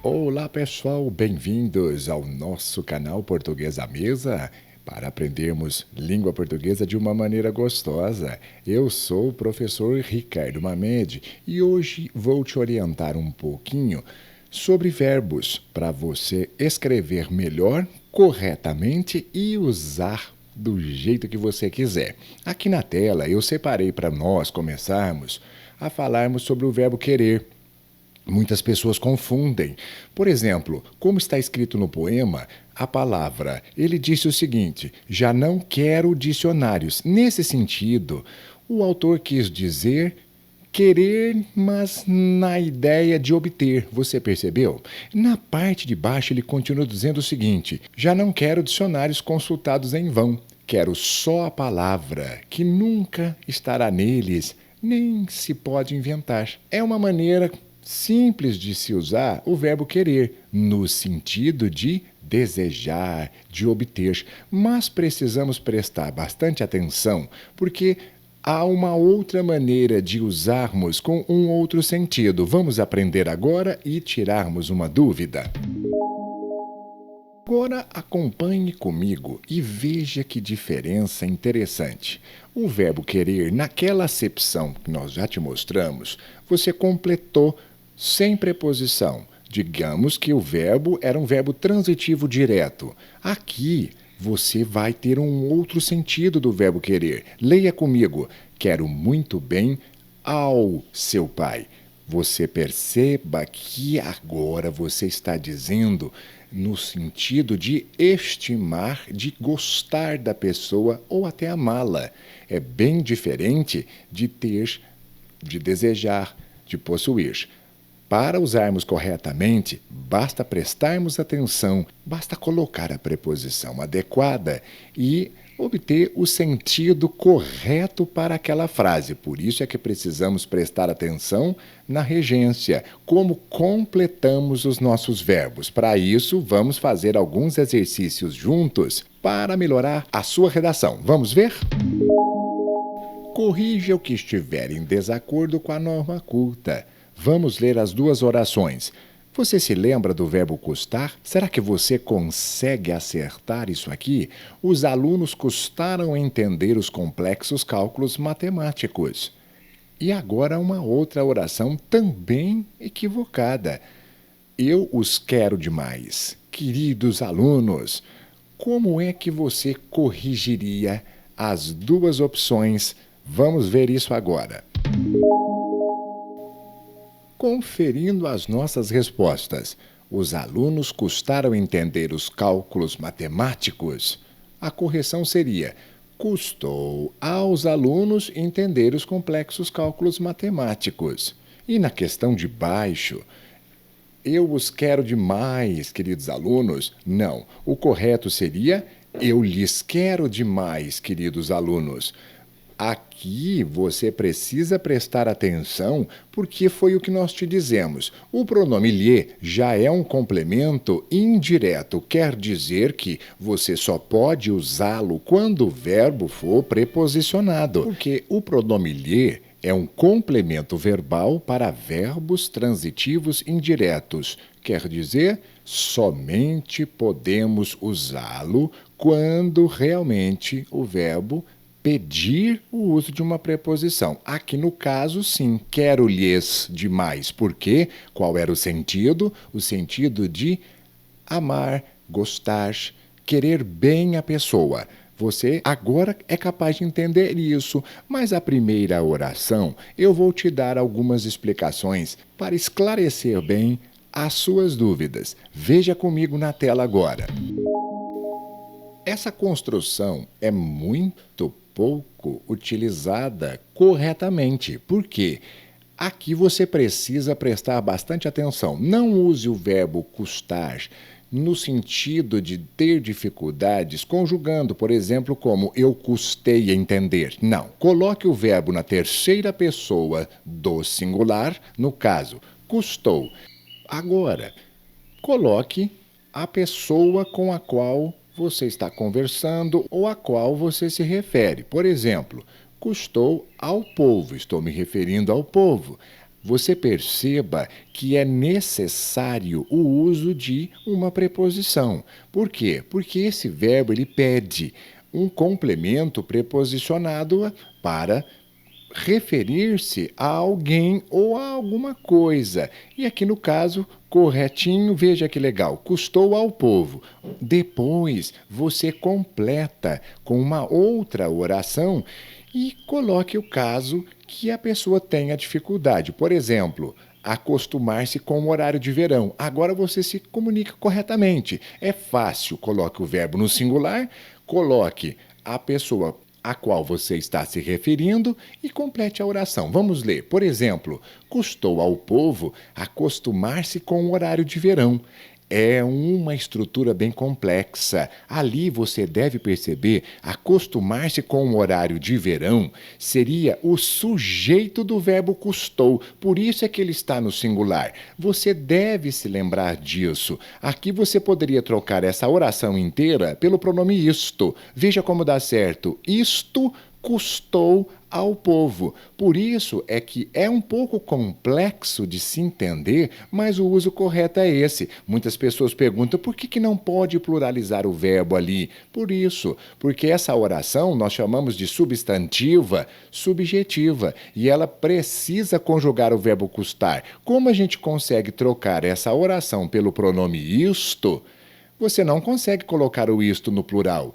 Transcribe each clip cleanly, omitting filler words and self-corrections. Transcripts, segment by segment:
Olá pessoal, bem-vindos ao nosso canal Português à Mesa para aprendermos língua portuguesa de uma maneira gostosa. Eu sou o professor Ricardo Mamed e hoje vou te orientar um pouquinho sobre verbos para você escrever melhor, corretamente e usar do jeito que você quiser. Aqui na tela eu separei para nós começarmos a falarmos sobre o verbo querer. Muitas pessoas confundem. Por exemplo, como está escrito no poema, a palavra, ele disse o seguinte: já não quero dicionários. Nesse sentido, o autor quis dizer querer, mas na ideia de obter. Você percebeu? Na parte de baixo, ele continua dizendo o seguinte: já não quero dicionários consultados em vão. Quero só a palavra, que nunca estará neles, nem se pode inventar. É uma maneira simples de se usar o verbo querer, no sentido de desejar, de obter, mas precisamos prestar bastante atenção, porque há uma outra maneira de usarmos com um outro sentido. Vamos aprender agora e tirarmos uma dúvida. Agora acompanhe comigo e veja que diferença interessante. O verbo querer, naquela acepção que nós já te mostramos, você completou sem preposição. Digamos que o verbo era um verbo transitivo direto. Aqui você vai ter um outro sentido do verbo querer. Leia comigo. Quero muito bem ao seu pai. Você perceba que agora você está dizendo no sentido de estimar, de gostar da pessoa ou até amá-la. É bem diferente de ter, de desejar, de possuir. Para usarmos corretamente, basta prestarmos atenção, basta colocar a preposição adequada e obter o sentido correto para aquela frase. Por isso é que precisamos prestar atenção na regência, como completamos os nossos verbos. Para isso, vamos fazer alguns exercícios juntos para melhorar a sua redação. Vamos ver? Corrija o que estiver em desacordo com a norma culta. Vamos ler as duas orações. Você se lembra do verbo custar? Será que você consegue acertar isso aqui? Os alunos custaram entender os complexos cálculos matemáticos. E agora uma outra oração também equivocada. Eu os quero demais. Queridos alunos, como é que você corrigiria as duas opções? Vamos ver isso agora. Conferindo as nossas respostas, os alunos custaram entender os cálculos matemáticos. A correção seria: custou aos alunos entender os complexos cálculos matemáticos. E na questão de baixo, eu os quero demais, queridos alunos. Não, o correto seria: eu lhes quero demais, queridos alunos. Aqui você precisa prestar atenção porque foi o que nós te dizemos. O pronome lhe já é um complemento indireto, quer dizer que você só pode usá-lo quando o verbo for preposicionado, porque o pronome lhe é um complemento verbal para verbos transitivos indiretos, quer dizer, somente podemos usá-lo quando realmente o verbo pedir o uso de uma preposição. Aqui no caso, sim, quero-lhes demais. Por quê? Qual era o sentido? O sentido de amar, gostar, querer bem a pessoa. Você agora é capaz de entender isso, mas a primeira oração eu vou te dar algumas explicações para esclarecer bem as suas dúvidas. Veja comigo na tela agora. Essa construção é muito pouco utilizada corretamente. Por quê? Aqui você precisa prestar bastante atenção. Não use o verbo custar no sentido de ter dificuldades conjugando, por exemplo, como eu custei a entender. Não. Coloque o verbo na terceira pessoa do singular, no caso, custou. Agora, coloque a pessoa com a qual você está conversando ou a qual você se refere. Por exemplo, custou ao povo, estou me referindo ao povo. você perceba que é necessário o uso de uma preposição. Por quê? Porque esse verbo ele pede um complemento preposicionado para referir-se a alguém ou a alguma coisa. E aqui no caso, corretinho, veja que legal, custou ao povo. Depois você completa com uma outra oração e coloque o caso que a pessoa tenha dificuldade. Por exemplo, acostumar-se com o horário de verão. Agora você se comunica corretamente. É fácil, coloque o verbo no singular, coloque a pessoa a qual você está se referindo e complete a oração. Vamos ler. Por exemplo, custou ao povo acostumar-se com o horário de verão. É uma estrutura bem complexa. Ali você deve perceber, acostumar-se com o horário de verão seria o sujeito do verbo custou. Por isso é que ele está no singular. Você deve se lembrar disso. Aqui você poderia trocar essa oração inteira pelo pronome isto. Veja como dá certo. Isto custou ao povo. Por isso é que é um pouco complexo de se entender, mas o uso correto é esse. Muitas pessoas perguntam por que não pode pluralizar o verbo ali. Por isso, porque essa oração nós chamamos de substantiva subjetiva e ela precisa conjugar o verbo custar. Como a gente consegue trocar essa oração pelo pronome isto? Você não consegue colocar o isto no plural.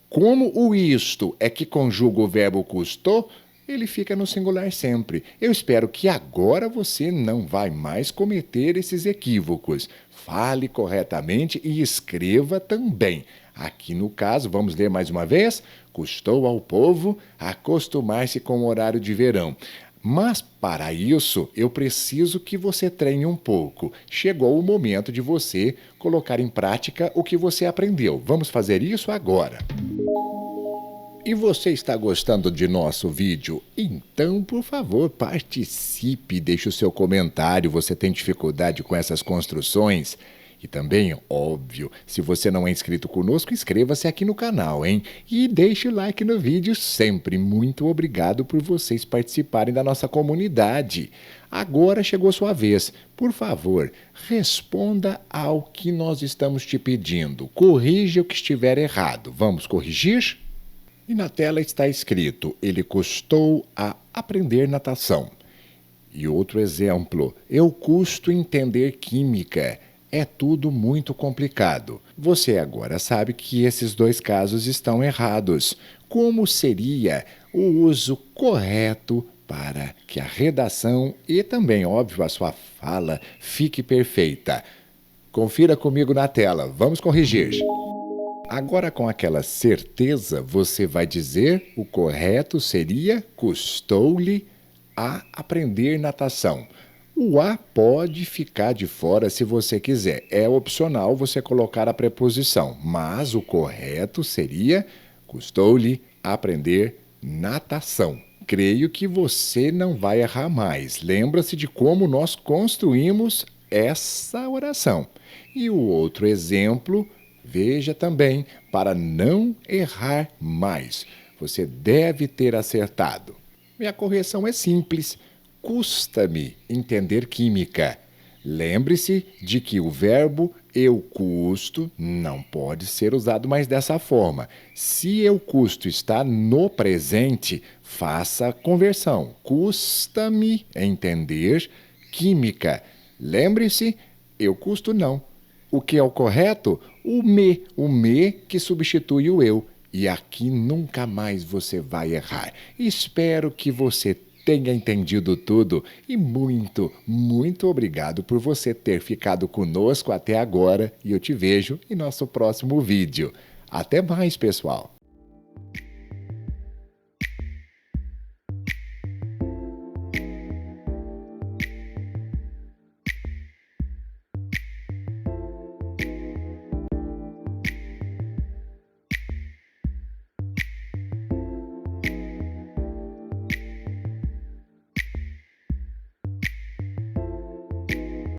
Como o isto é que conjuga o verbo custou, ele fica no singular sempre. Eu espero que agora você não vai mais cometer esses equívocos. Fale corretamente e escreva também. Aqui no caso, vamos ler mais uma vez? Custou ao povo acostumar-se com o horário de verão. Mas, para isso, eu preciso que você treine um pouco. Chegou o momento de você colocar em prática o que você aprendeu. Vamos fazer isso agora. E você está gostando de nosso vídeo? Então, por favor, participe, deixe o seu comentário. Você tem dificuldade com essas construções? E também, óbvio, se você não é inscrito conosco, inscreva-se aqui no canal, hein? E deixe o like no vídeo sempre. Muito obrigado por vocês participarem da nossa comunidade. Agora chegou sua vez. Por favor, responda ao que nós estamos te pedindo. Corrija o que estiver errado. Vamos corrigir? E na tela está escrito, ele custou a aprender natação. E outro exemplo, eu custo entender química. É tudo muito complicado. Você agora sabe que esses dois casos estão errados. Como seria o uso correto para que a redação e também, óbvio, a sua fala fique perfeita? Confira comigo na tela. Vamos corrigir. Agora, com aquela certeza, você vai dizer o correto seria custou-lhe a aprender natação. O a pode ficar de fora se você quiser. É opcional você colocar a preposição, mas o correto seria custou-lhe aprender natação. Creio que você não vai errar mais. Lembra-se de como nós construímos essa oração. E o outro exemplo, veja também, para não errar mais. Você deve ter acertado. E a correção é simples. Custa-me entender química. Lembre-se de que o verbo eu custo não pode ser usado mais dessa forma. Se eu custo está no presente, faça a conversão. Custa-me entender química. Lembre-se, eu custo não. O que é o correto? O me que substitui o eu. E aqui nunca mais você vai errar. Espero que você tenha entendido tudo e muito, muito obrigado por você ter ficado conosco até agora e eu te vejo em nosso próximo vídeo. Até mais, pessoal!